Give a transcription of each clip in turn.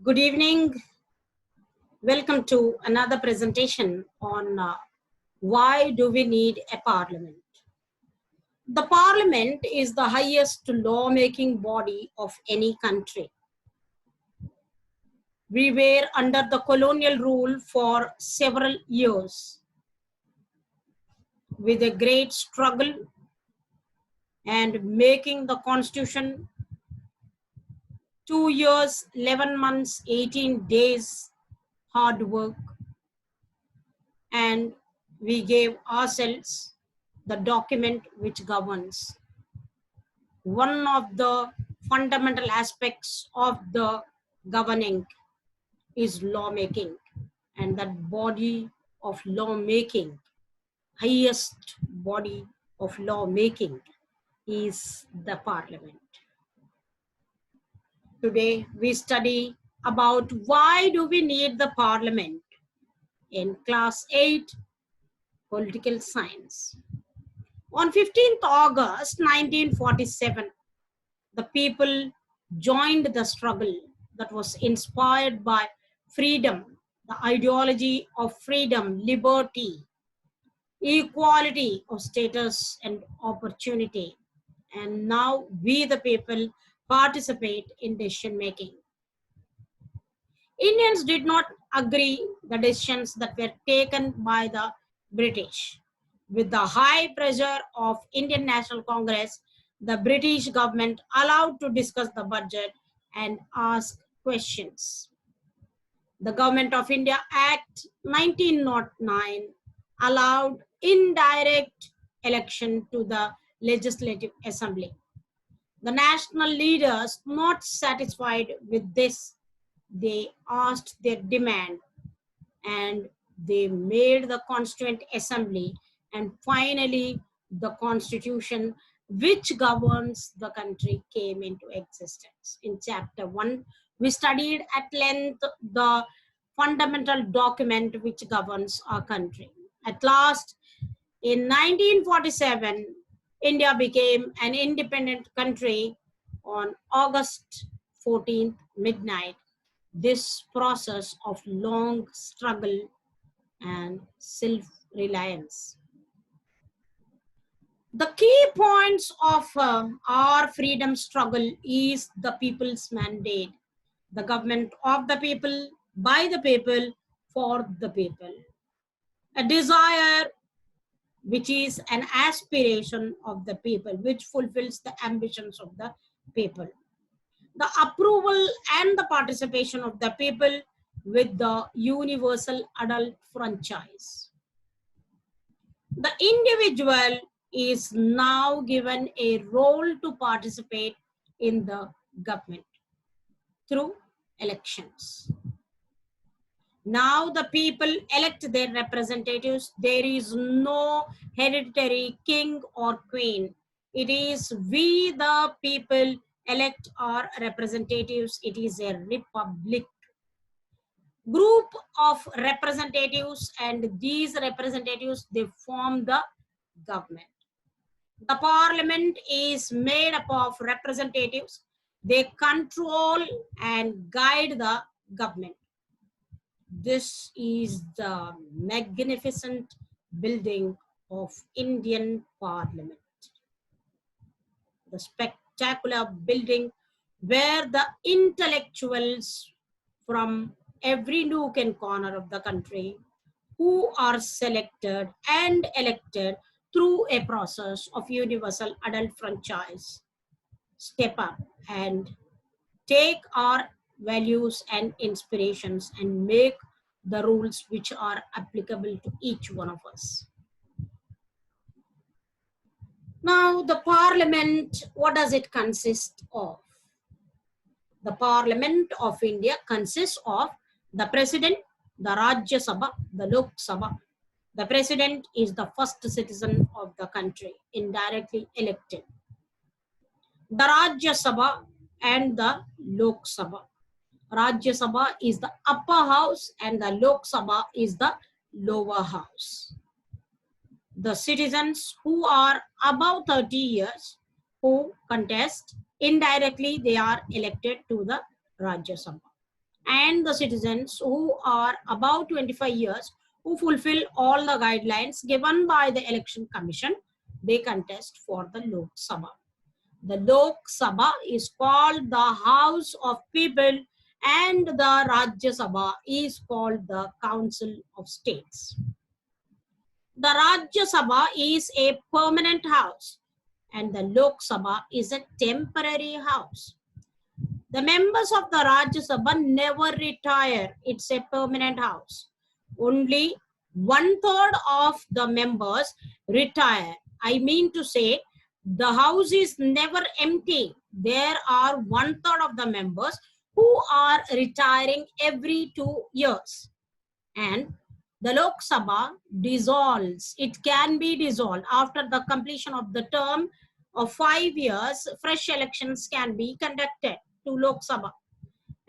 Good evening. Welcome to another presentation on why do we need a parliament. The parliament is the highest lawmaking body of any country. We were under the colonial rule for several years with a great struggle and making the constitution 2 years, 11 months, 18 days hard work, and we gave ourselves the document which governs. One of the fundamental aspects of the governing is lawmaking, and that body of lawmaking, highest body of lawmaking, is the parliament. Today we study about why do we need the parliament in class 8 political science. On 15th August 1947, the people joined the struggle that was inspired by freedom, the ideology of freedom, liberty, equality of status and opportunity. And now we, the people, participate in decision making. Indians did not agree the decisions that were taken by the British. With the high pressure of Indian National Congress, the British government allowed to discuss the budget and ask questions. The Government of India Act 1909 allowed indirect election to the Legislative Assembly. The national leaders, not satisfied with this, they asked their demand and they made the Constituent Assembly, and finally the Constitution which governs the country came into existence. In chapter 1, we studied at length the fundamental document which governs our country. At last, in 1947, India became an independent country on August 14th, midnight. This process of long struggle and self-reliance. The key points of our freedom struggle is the people's mandate, the government of the people, by the people, for the people. A desire which is an aspiration of the people, which fulfills the ambitions of the people. The approval and the participation of the people with the universal adult franchise. The individual is now given a role to participate in the government through elections. Now the people elect their representatives. There is no hereditary king or queen. It is we the people elect our representatives. It is a republic. Group of representatives, and these representatives, they form the government. The parliament is made up of representatives. They control and guide the government. This is the magnificent building of Indian Parliament. The spectacular building where the intellectuals from every nook and corner of the country who are selected and elected through a process of universal adult franchise step up and take our values and inspirations and make the rules which are applicable to each one of us. Now, the parliament, what does it consist of? The Parliament of India consists of the President, the Rajya Sabha, the Lok Sabha. The President is the first citizen of the country, indirectly elected. The Rajya Sabha and the Lok Sabha. Rajya Sabha is the upper house and the Lok Sabha is the lower house. The citizens who are above 30 years who contest, indirectly they are elected to the Rajya Sabha. and the citizens who are above 25 years who fulfill all the guidelines given by the election commission, they contest for the Lok Sabha. The Lok Sabha is called the House of People and the Rajya Sabha is called the Council of States. The Rajya Sabha is a permanent house and the Lok Sabha is a temporary house. The members of the Rajya Sabha never retire. It's a permanent house. Only 1/3 of the members retire. I mean to say, the house is never empty. There are 1/3 of the members who are retiring every 2 years. And the Lok Sabha dissolves. It can be dissolved after the completion of the term of 5 years. Fresh elections can be conducted to Lok Sabha,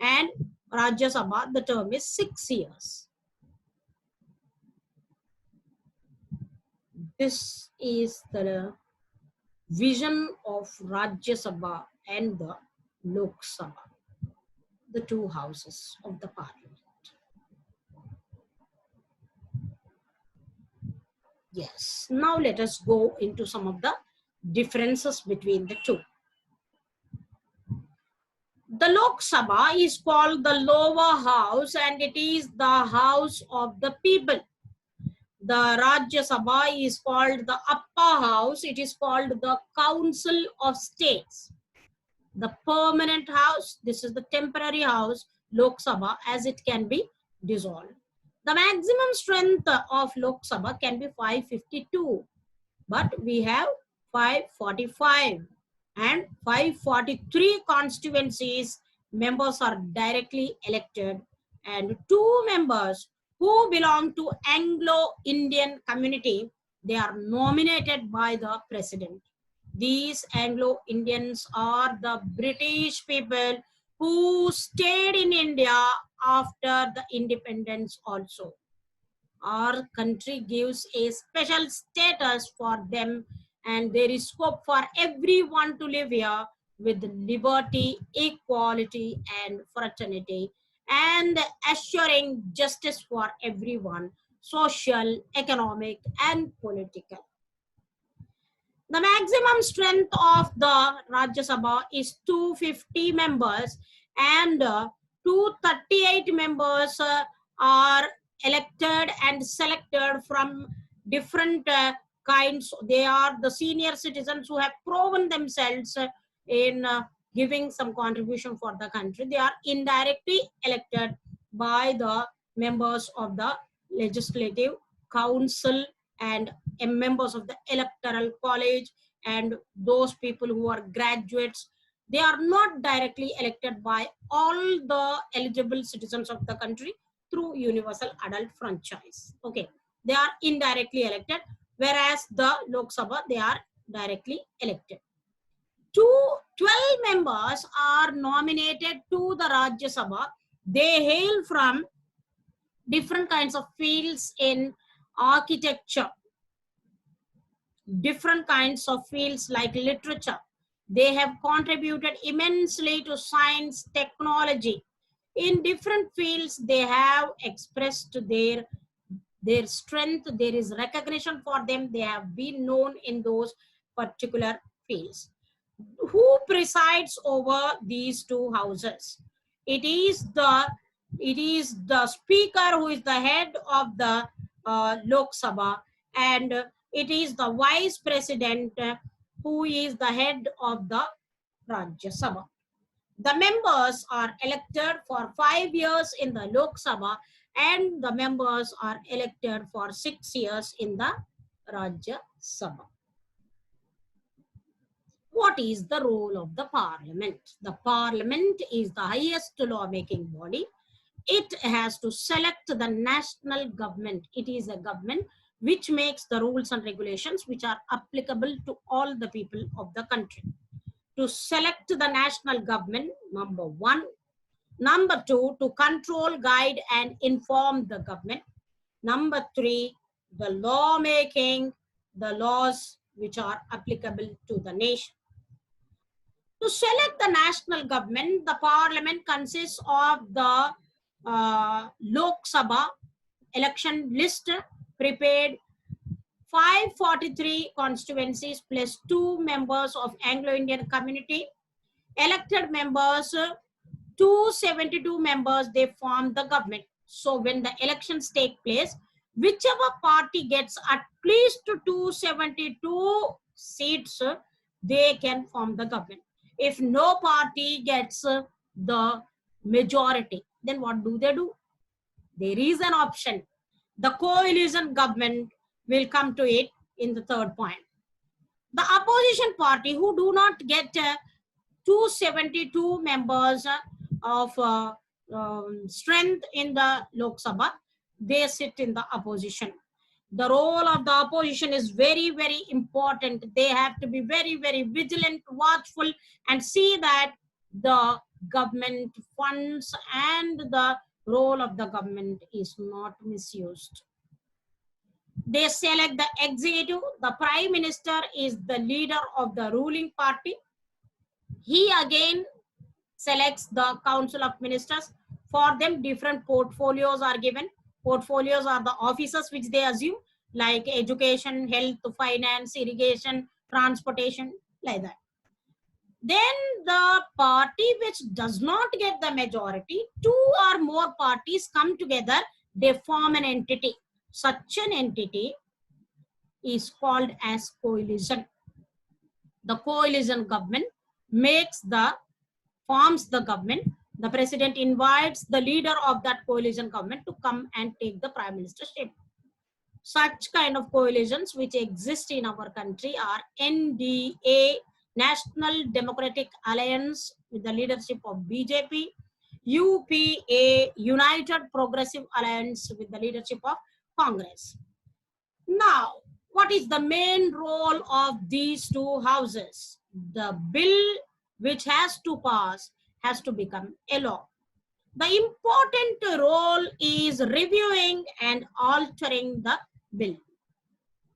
and Rajya Sabha, the term is 6 years. This is the vision of Rajya Sabha and the Lok Sabha, the two houses of the parliament. Yes, now let us go into some of the differences between the two. The Lok Sabha is called the lower house and it is the house of the people. The Rajya Sabha is called the upper house. It is called the Council of States. The permanent house, this is the temporary house, Lok Sabha, as it can be dissolved. The maximum strength of Lok Sabha can be 552, but we have 545 and 543 constituencies. Members are directly elected and 2 members who belong to Anglo-Indian community, they are nominated by the president. These Anglo-Indians are the British people who stayed in India after the independence also. Our country gives a special status for them and there is scope for everyone to live here with liberty, equality and fraternity and assuring justice for everyone, social, economic and political. The maximum strength of the Rajya Sabha is 250 members and 238 members are elected and selected from different kinds. They are the senior citizens who have proven themselves in giving some contribution for the country. They are indirectly elected by the members of the legislative council and members of the electoral college and those people who are graduates. They are not directly elected by all the eligible citizens of the country through universal adult franchise. Okay, they are indirectly elected, whereas the Lok Sabha, they are directly elected. 12 members are nominated to the Rajya Sabha. They hail from different kinds of fields in architecture, different kinds of fields like literature. They have contributed immensely to science, technology. In different fields, they have expressed their strength. There is recognition for them. They have been known in those particular fields. Who presides over these two houses? It is the speaker who is the head of the Lok Sabha, and it is the vice president who is the head of the Rajya Sabha. The members are elected for 5 years in the Lok Sabha and the members are elected for 6 years in the Rajya Sabha. What is the role of the parliament? The parliament is the highest lawmaking body. It has to select the national government. It is a government which makes the rules and regulations which are applicable to all the people of the country. To select the national government, number 1. Number 2, to control, guide and inform the government. Number 3, the lawmaking, the laws which are applicable to the nation. To select the national government, the parliament consists of the Lok Sabha election list prepared 543 constituencies plus 2 members of Anglo-Indian community. Elected members, 272 members, they form the government. So when the elections take place, whichever party gets at least 272 seats, they can form the government. If no party gets the majority, then what do? There is an option. The coalition government will come to it in the third point. The opposition party who do not get 272 members of strength in the Lok Sabha, they sit in the opposition. The role of the opposition is very, very important. They have to be very, very vigilant, watchful, and see that the government funds and the role of the government is not misused. They select the executive. The prime minister is the leader of the ruling party. He again selects the council of ministers. For them, different portfolios are given. Portfolios are the offices which they assume, like education, health, finance, irrigation, transportation, like that. Then the party which does not get the majority, 2 or more parties come together, they form an entity. Such an entity is called as coalition. The coalition government forms the government. The president invites the leader of that coalition government to come and take the prime ministership. Such kind of coalitions which exist in our country are NDA, National Democratic Alliance, with the leadership of BJP, UPA, United Progressive Alliance, with the leadership of Congress. Now, what is the main role of these two houses? The bill which has to pass has to become a law. The important role is reviewing and altering the bill.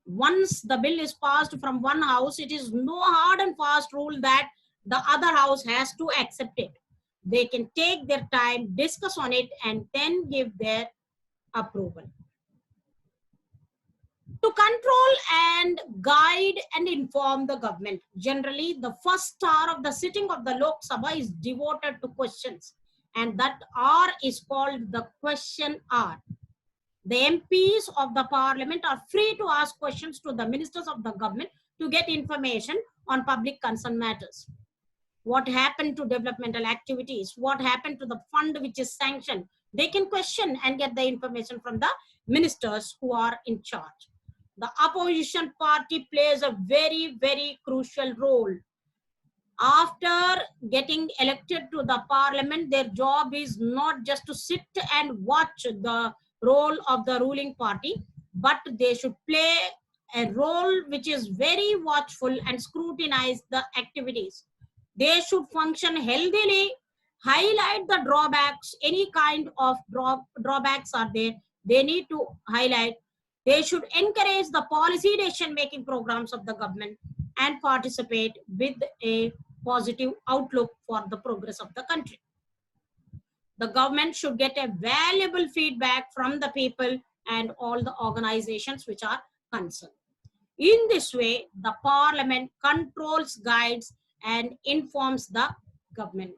Once the bill is passed from one house, it is no hard and fast rule that the other house has to accept it. They can take their time, discuss on it, and then give their approval. To control and guide and inform the government. Generally, the first hour of the sitting of the Lok Sabha is devoted to questions, and that hour is called the question hour. The MPs of the parliament are free to ask questions to the ministers of the government to get information on public concern matters. What happened to developmental activities? What happened to the fund which is sanctioned? They can question and get the information from the ministers who are in charge. The opposition party plays a very, very crucial role. After getting elected to the parliament, their job is not just to sit and watch the role of the ruling party, but they should play a role which is very watchful and scrutinize the activities. They should function healthily, highlight the drawbacks, any kind of drawbacks are there, they need to highlight. They should encourage the policy decision-making programs of the government and participate with a positive outlook for the progress of the country. The government should get a valuable feedback from the people and all the organizations which are concerned. In this way, the parliament controls, guides, and informs the government.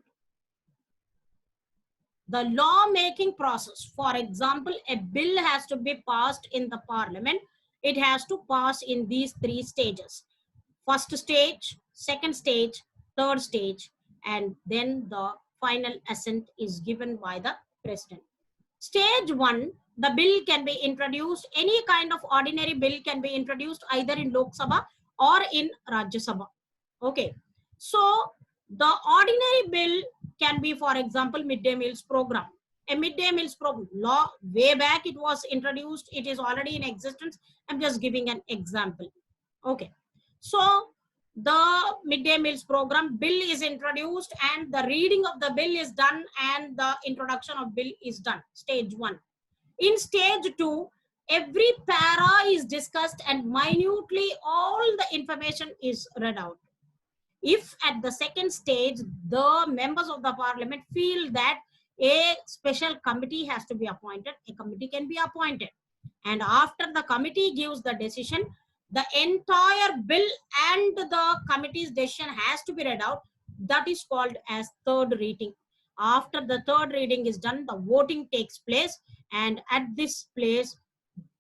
The law-making process, for example, a bill has to be passed in the parliament. It has to pass in these 3 stages. First stage, second stage, third stage, and then the final assent is given by the president. Stage 1, the bill can be introduced. Any kind of ordinary bill can be introduced either in Lok Sabha or in Rajya Sabha. Okay. So, the ordinary bill can be, for example, midday meals program. A midday meals program law, way back it was introduced. It is already in existence. I'm just giving an example. Okay. So, the midday meals program bill is introduced and the reading of the bill is done and the introduction of bill is done. Stage 1. In stage 2, every para is discussed and minutely all the information is read out. If at the second stage, the members of the parliament feel that a special committee has to be appointed. A committee can be appointed. And after the committee gives the decision, the entire bill and the committee's decision has to be read out. That is called as third reading. After the third reading is done, the voting takes place. And at this place,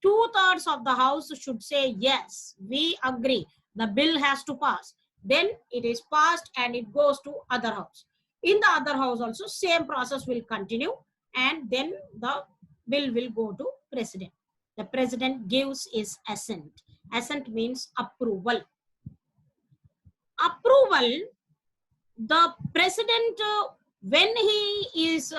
2/3 of the house should say, yes, we agree, the bill has to pass. Then it is passed and it goes to other house. In the other house also, same process will continue, and then the bill will go to president. The president gives his assent. Assent means approval. Approval, the president, when he is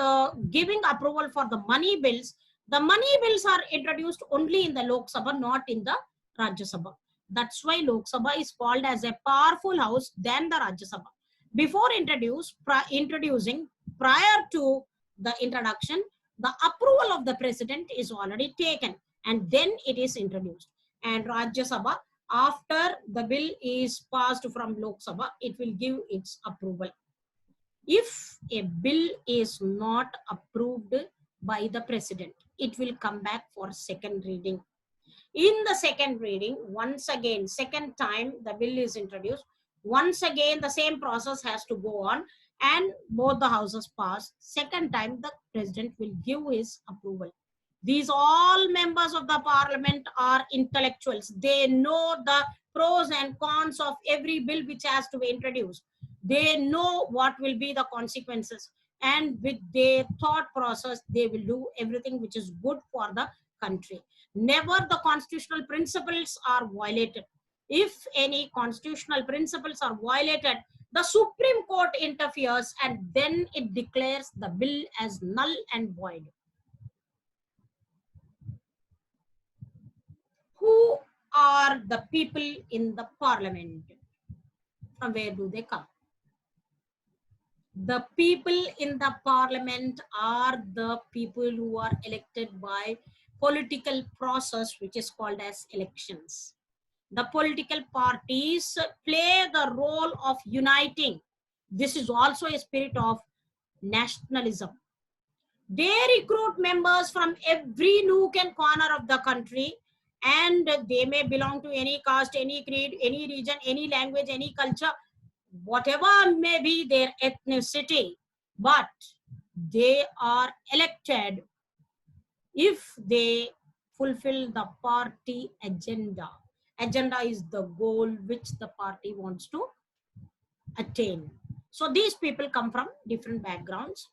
giving approval for the money bills are introduced only in the Lok Sabha, not in the Rajya Sabha. That's why Lok Sabha is called as a powerful house than the Rajya Sabha. Before introducing, prior to the introduction, the approval of the president is already taken, and then it is introduced. And Rajya Sabha, after the bill is passed from Lok Sabha, it will give its approval. If a bill is not approved by the president, it will come back for second reading. In the second reading, once again, second time the bill is introduced, once again the same process has to go on, and both the houses pass. Second time the president will give his approval. These all members of the parliament are intellectuals. They know the pros and cons of every bill which has to be introduced. They know what will be the consequences, and with their thought process, they will do everything which is good for the country. Never the constitutional principles are violated. If any constitutional principles are violated, the Supreme Court interferes, and then it declares the bill as null and void. Who are the people in the parliament? From where do they come? The people in the parliament are the people who are elected by political process, which is called as elections. The political parties play the role of uniting. This is also a spirit of nationalism. They recruit members from every nook and corner of the country, and they may belong to any caste, any creed, any region, any language, any culture, whatever may be their ethnicity, but they are elected if they fulfill the party agenda. Agenda is the goal which the party wants to attain. So these people come from different backgrounds.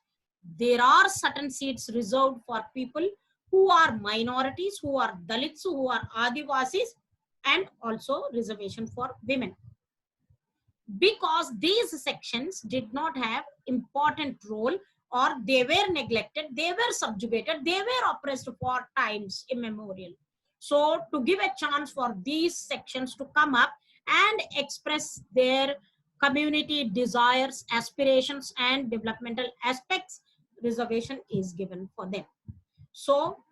There are certain seats reserved for people who are minorities, who are Dalits, who are Adivasis, and also reservation for women. Because these sections did not have important role, or they were neglected, they were subjugated, they were oppressed for times immemorial. So to give a chance for these sections to come up and express their community desires, aspirations, and developmental aspects, reservation is given for them. So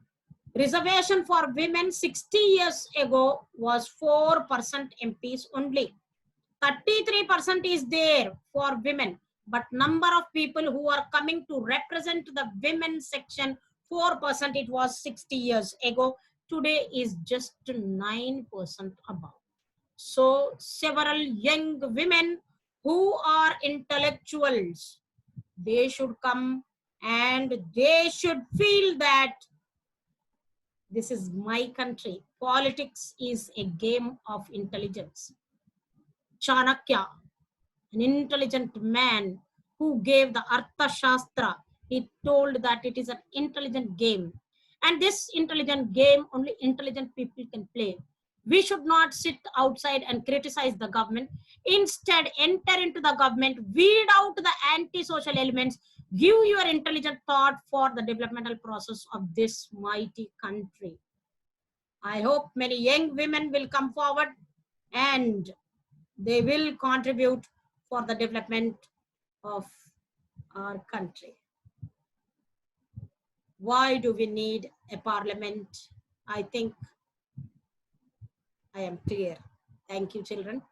reservation for women 60 years ago was 4% MPs only. 33% is there for women, but number of people who are coming to represent the women section, 4% it was 60 years ago. Today is just 9% above. So several young women who are intellectuals, they should come and they should feel that this is my country. Politics is a game of intelligence. Chanakya, an intelligent man who gave the Artha Shastra, he told that it is an intelligent game. And this intelligent game, only intelligent people can play. We should not sit outside and criticize the government. Instead, enter into the government, weed out the anti-social elements, give your intelligent thought for the developmental process of this mighty country. I hope many young women will come forward and they will contribute for the development of our country. Why do we need a parliament? I think I am clear. Thank you, children.